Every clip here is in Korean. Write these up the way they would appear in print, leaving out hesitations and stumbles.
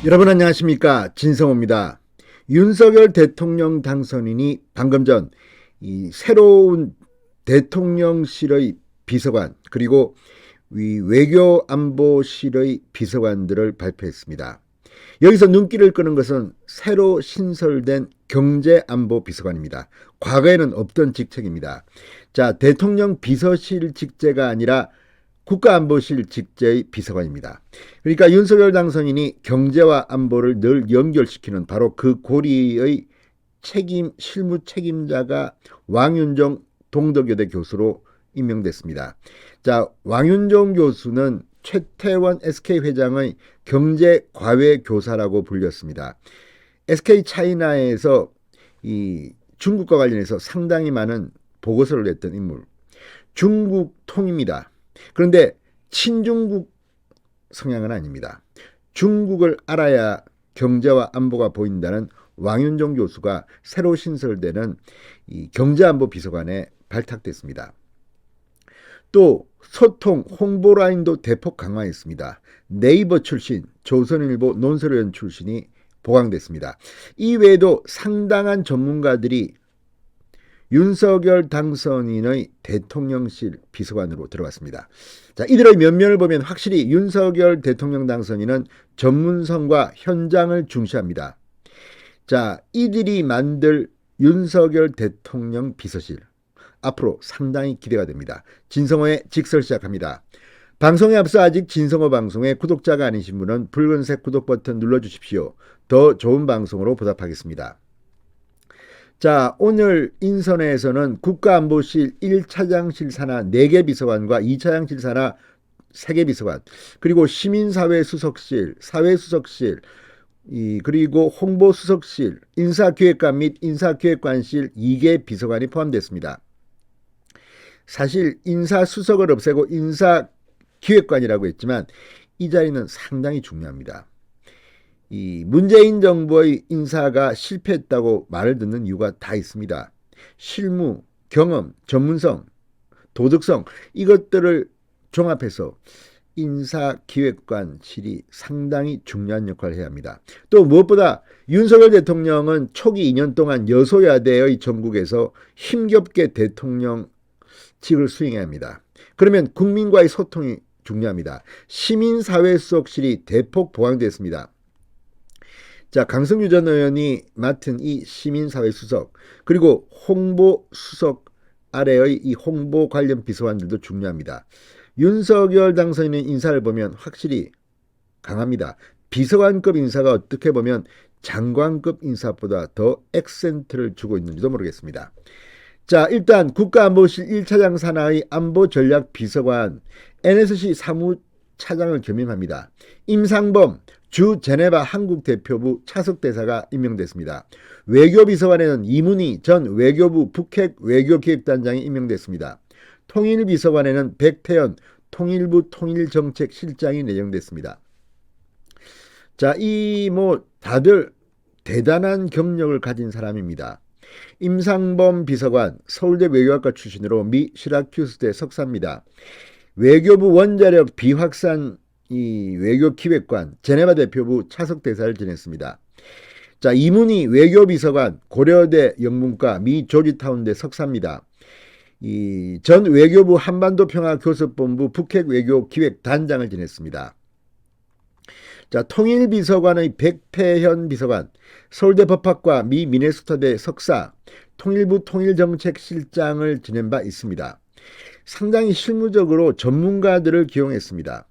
여러분 안녕하십니까, 진성호입니다. 윤석열 대통령 당선인이 방금 전 이 새로운 대통령실의 비서관 그리고 이 외교안보실의 비서관들을 발표했습니다. 여기서 눈길을 끄는 것은 새로 신설된 경제안보 비서관입니다. 과거에는 없던 직책입니다. 자, 대통령 비서실 직제가 아니라 국가안보실 직제의 비서관입니다. 그러니까 윤석열 당선인이 경제와 안보를 늘 연결시키는 바로 그 고리의 실무 책임자가 왕윤종 동덕여대 교수로 임명됐습니다. 자, 왕윤종 교수는 최태원 SK회장의 경제과외교사라고 불렸습니다. SK차이나에서 이 중국과 관련해서 상당히 많은 보고서를 냈던 인물. 중국 통입니다. 그런데 친중국 성향은 아닙니다. 중국을 알아야 경제와 안보가 보인다는 왕윤종 교수가 새로 신설되는 이 경제안보 비서관에 발탁됐습니다. 또 소통, 홍보 라인도 대폭 강화했습니다. 네이버 출신, 조선일보 논설위원 출신이 보강됐습니다. 이 외에도 상당한 전문가들이 윤석열 당선인의 대통령실 비서관으로 들어갔습니다. 자, 이들의 면면을 보면 확실히 윤석열 대통령 당선인은 전문성과 현장을 중시합니다. 자, 이들이 만들 윤석열 대통령 비서실 앞으로 상당히 기대가 됩니다. 진성호의 직설 시작합니다. 방송에 앞서 아직 진성호 방송의 구독자가 아니신 분은 붉은색 구독 버튼 눌러주십시오. 더 좋은 방송으로 보답하겠습니다. 자, 오늘 인선회에서는 국가안보실 1차장실 산하 4개 비서관과 2차장실 산하 3개 비서관, 그리고 시민사회수석실, 사회수석실, 그리고 홍보수석실, 인사기획관 및 인사기획관실 2개 비서관이 포함됐습니다. 사실 인사수석을 없애고 인사기획관이라고 했지만 이 자리는 상당히 중요합니다. 이 문재인 정부의 인사가 실패했다고 말을 듣는 이유가 다 있습니다. 실무, 경험, 전문성, 도덕성 이것들을 종합해서 인사기획관실이 상당히 중요한 역할을 해야 합니다. 또 무엇보다 윤석열 대통령은 초기 2년 동안 여소야대의 전국에서 힘겹게 대통령직을 수행해야 합니다. 그러면 국민과의 소통이 중요합니다. 시민사회수석실이 대폭 보강됐습니다. 자, 강성규 전 의원이 맡은 이 시민사회수석 그리고 홍보수석 아래의 이 홍보 관련 비서관들도 중요합니다. 윤석열 당선인의 인사를 보면 확실히 강합니다. 비서관급 인사가 어떻게 보면 장관급 인사보다 더 액센트를 주고 있는지도 모르겠습니다. 자, 일단 국가안보실 1차장 산하의 안보전략비서관 NSC 사무차장을 겸임합니다. 임상범 주 제네바 한국대표부 차석대사가 임명됐습니다. 외교비서관에는 이문희 전 외교부 북핵 외교기획단장이 임명됐습니다. 통일비서관에는 백태현 통일부 통일정책실장이 내정됐습니다. 자, 이 다들 대단한 경력을 가진 사람입니다. 임상범 비서관 서울대 외교학과 출신으로 미 시라큐스대 석사입니다. 외교부 원자력 비확산 외교기획관 제네바 대표부 차석대사를 지냈습니다. 자, 이문희 외교비서관 고려대 영문과 미 조지타운대 석사입니다. 전 외교부 한반도평화교섭본부 북핵 외교기획단장을 지냈습니다. 자, 통일비서관의 백태현 비서관 서울대 법학과 미 미네소타대 석사 통일부 통일정책실장을 지낸 바 있습니다. 상당히 실무적으로 전문가들을 기용했습니다.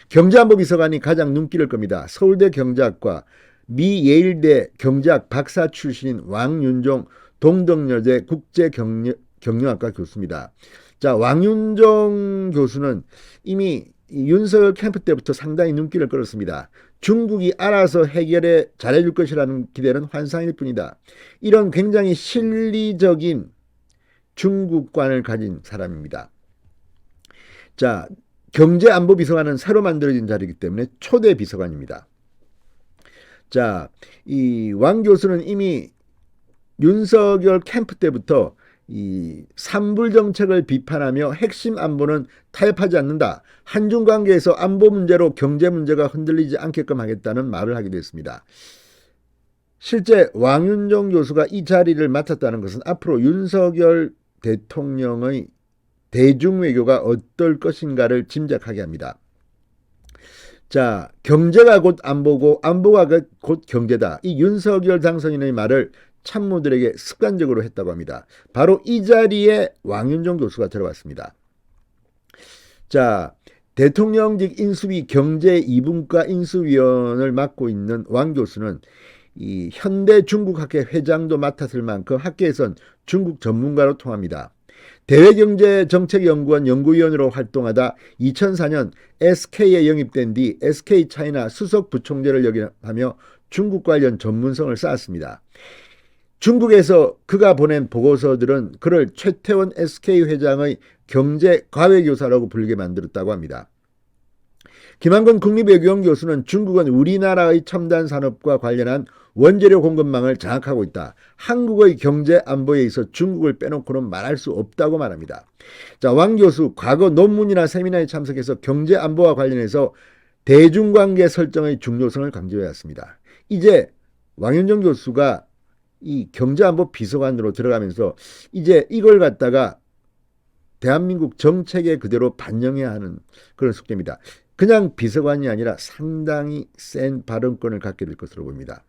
경제안보비서관이 가장 눈길을 끕니다. 서울대 경제학과 미 예일대 경제학 박사 출신인 왕윤종 동덕여대 국제경영학과 교수입니다. 자, 왕윤종 교수는 이미 윤석열 캠프 때부터 상당히 눈길을 끌었습니다. 중국이 알아서 해결해 잘해줄 것이라는 기대는 환상일 뿐이다. 이런 굉장히 실리적인 중국관을 가진 사람입니다. 자, 경제안보비서관은 새로 만들어진 자리이기 때문에 초대 비서관입니다. 자, 이 왕 교수는 이미 윤석열 캠프 때부터 이 삼불 정책을 비판하며 핵심 안보는 타협하지 않는다. 한중 관계에서 안보 문제로 경제 문제가 흔들리지 않게끔 하겠다는 말을 하기도 했습니다. 실제 왕윤종 교수가 이 자리를 맡았다는 것은 앞으로 윤석열 대통령의 대중외교가 어떨 것인가를 짐작하게 합니다. 자, 경제가 곧 안보고 안보가 곧 경제다. 이 윤석열 당선인의 말을 참모들에게 습관적으로 했다고 합니다. 바로 이 자리에 왕윤종 교수가 들어왔습니다. 자, 대통령직 인수위 경제 2분과 인수위원을 맡고 있는 왕 교수는 이 현대 중국학회 회장도 맡았을 만큼 학계에선 중국 전문가로 통합니다. 대외경제정책연구원 연구위원으로 활동하다 2004년 SK에 영입된 뒤 SK차이나 수석 부총재를 역임하며 중국 관련 전문성을 쌓았습니다. 중국에서 그가 보낸 보고서들은 그를 최태원 SK 회장의 경제 과외교사라고 불리게 만들었다고 합니다. 김한근 국립외교원 교수는 중국은 우리나라의 첨단 산업과 관련한 원재료 공급망을 장악하고 있다. 한국의 경제 안보에 있어 중국을 빼놓고는 말할 수 없다고 말합니다. 자, 왕 교수 과거 논문이나 세미나에 참석해서 경제 안보와 관련해서 대중관계 설정의 중요성을 강조해 왔습니다. 이제 왕윤정 교수가 이 경제안보 비서관으로 들어가면서 이제 이걸 갖다가 대한민국 정책에 그대로 반영해야 하는 그런 숙제입니다. 그냥 비서관이 아니라 상당히 센 발언권을 갖게 될 것으로 보입니다.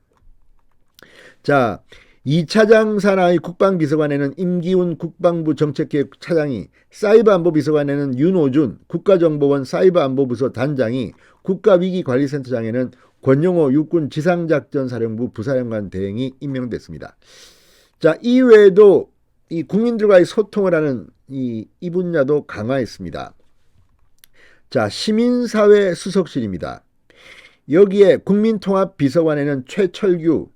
자, 2차장 산하의 국방비서관에는 임기훈 국방부 정책기획 차장이, 사이버안보비서관에는 윤호준 국가정보원 사이버안보부서 단장이, 국가위기관리센터장에는 권용호 육군 지상작전사령부 부사령관 대행이 임명됐습니다. 자, 이외에도 이 국민들과의 소통을 하는 이 분야도 강화했습니다. 자, 시민사회 수석실입니다. 여기에 국민통합비서관에는 최철규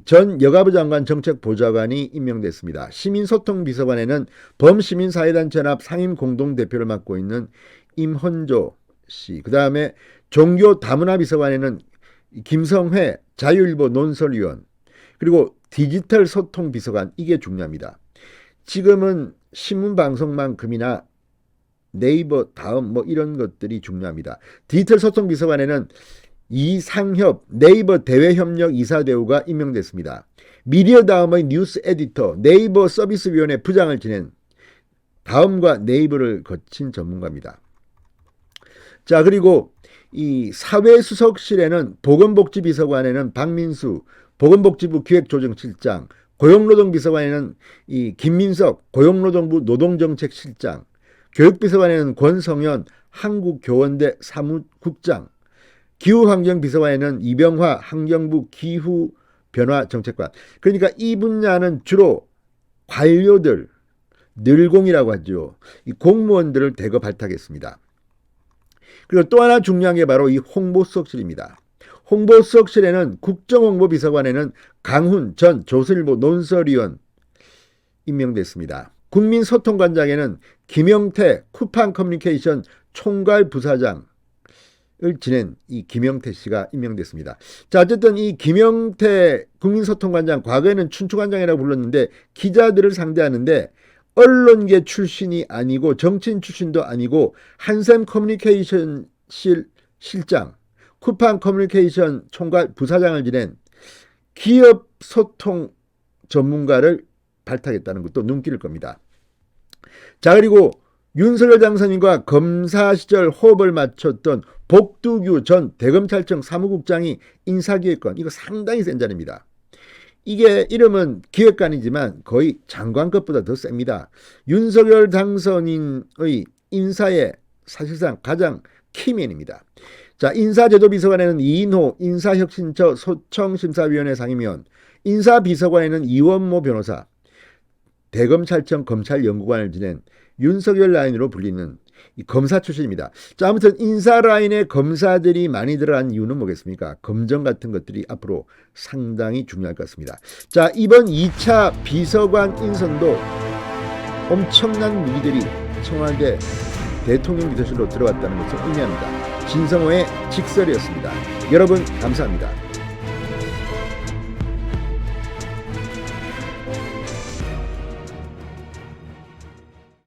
전 여가부 장관 정책보좌관이 임명됐습니다. 시민소통비서관에는 범시민사회단체연합 상임공동대표를 맡고 있는 임헌조 씨, 그 다음에 종교다문화비서관에는 김성회 자유일보 논설위원, 그리고 디지털 소통비서관, 이게 중요합니다. 지금은 신문방송만큼이나 네이버 다음 뭐 이런 것들이 중요합니다. 디지털 소통비서관에는 이상협 네이버 대외협력 이사대우가 임명됐습니다. 미디어 다음의 뉴스 에디터, 네이버 서비스위원회 부장을 지낸 다음과 네이버를 거친 전문가입니다. 자, 그리고 이 사회수석실에는 보건복지비서관에는 박민수 보건복지부 기획조정실장, 고용노동비서관에는 이 김민석 고용노동부 노동정책실장, 교육비서관에는 권성현 한국교원대 사무국장, 기후환경비서관에는 이병화 환경부 기후변화정책관. 그러니까 이 분야는 주로 관료들, 늘공이라고 하죠. 이 공무원들을 대거 발탁했습니다. 그리고 또 하나 중요한 게 바로 이 홍보수석실입니다. 홍보수석실에는 국정홍보비서관에는 강훈 전 조선일보 논설위원 임명됐습니다. 국민소통관장에는 김영태 쿠팡커뮤니케이션 총괄부사장을 지낸 이 김영태 씨가 임명됐습니다. 자, 어쨌든 이 김영태 국민소통관장, 과거에는 춘추관장이라고 불렀는데 기자들을 상대하는데 언론계 출신이 아니고 정치인 출신도 아니고 한샘 커뮤니케이션 실장, 쿠팡 커뮤니케이션 총괄 부사장을 지낸 기업 소통 전문가를 발탁했다는 것도 눈길일 겁니다. 자, 그리고 윤석열 당선인과 검사 시절 호흡을 맞췄던 복두규 전 대검찰청 사무국장이 인사기획관, 이거 상당히 센 자리입니다. 이게 이름은 기획관이지만 거의 장관급보다 더 셉니다. 윤석열 당선인의 인사에 사실상 가장 키맨입니다. 자, 인사제도비서관에는 이인호 인사혁신처 소청심사위원회 상임위원, 인사비서관에는 이원모 변호사, 대검찰청 검찰연구관을 지낸 윤석열 라인으로 불리는 이 검사 출신입니다. 자, 아무튼 인사 라인에 검사들이 많이 들어간 이유는 뭐겠습니까? 검정 같은 것들이 앞으로 상당히 중요할 것 같습니다. 자, 이번 2차 비서관 인선도 엄청난 무기들이 청와대 대통령 비서실로 들어갔다는 것을 의미합니다. 진성호의 직설이었습니다. 여러분 감사합니다.